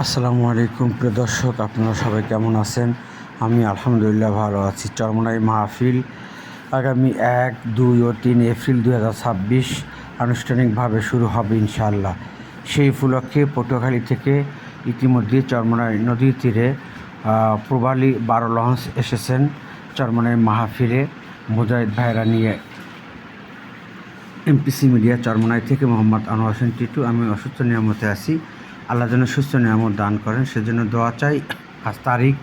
আসসালামু আলাইকুম প্রিয় দর্শক, আপনারা সবাই কেমন আছেন? আমি আলহামদুলিল্লাহ ভালো আছি। চরমোনাই মাহফিল আগামী 1, 2 ও 3 এপ্রিল 2026 আনুষ্ঠানিকভাবে শুরু হবে ইনশাআল্লাহ। সেই উপলক্ষে পটুয়াখালী থেকে ইতিমধ্যে চরমোনাই নদীর তীরে প্রবালী 12 লঞ্চ এসেছেন চরমোনাই মাহফিলে মুজাহিদ ভাইরা নিয়ে। এমপিসি মিডিয়া চরমোনাই থেকে মোহাম্মদ আনোয়ার হোসেন টিটু। আমি অসুস্থ নিয়ামতে আছি, আল্লাহ যেন সুস্থ নিয়ামত দান করেন সেজন্য দোয়া চাই। আজ তারিখ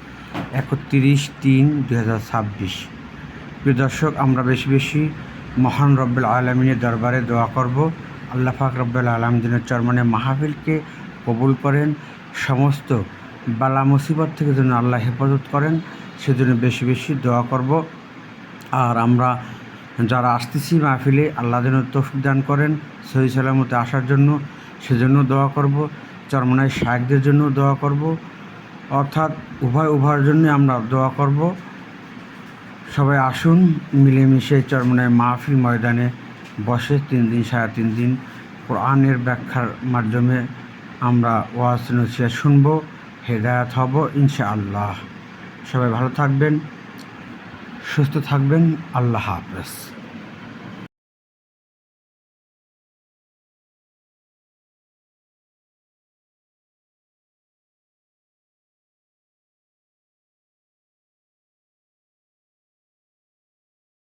31/3/2026। প্রিয় দর্শক, আমরা বেশি বেশি মহান রব্বুল আলমিনের দরবারে দোয়া করব। আল্লাহ পাক রব্বুল আলমিন যেন চরমোনাই মাহফিলকে কবুল করেন, সমস্ত বালা মুসিবত থেকে যেন আল্লাহ হেফাজত করেন সেজন্য বেশি বেশি দোয়া করব। আর আমরা যারা আসতেছি মাহফিলে, আল্লাহ যেন তৌফিক দান করেন সহি সালামতে আসার জন্য, সেজন্য দোয়া করব। চরমোনাই শায়েখদের জন্য দোয়া করব, অর্থাৎ উভয়ের জন্য আমরা দোয়া করব। সবাই আসুন, মিলেমিশে চরমোনাই মাহফিল ময়দানে বসে 3 দিন 3.5 দিন কোরআনের ব্যাখ্যার মাধ্যমে আমরা ওয়াজ নসিহত শুনব, হেদায়েত হব ইনশাআল্লাহ। সবাই ভালো থাকবেন, সুস্থ থাকবেন। আল্লাহ হাফেজ।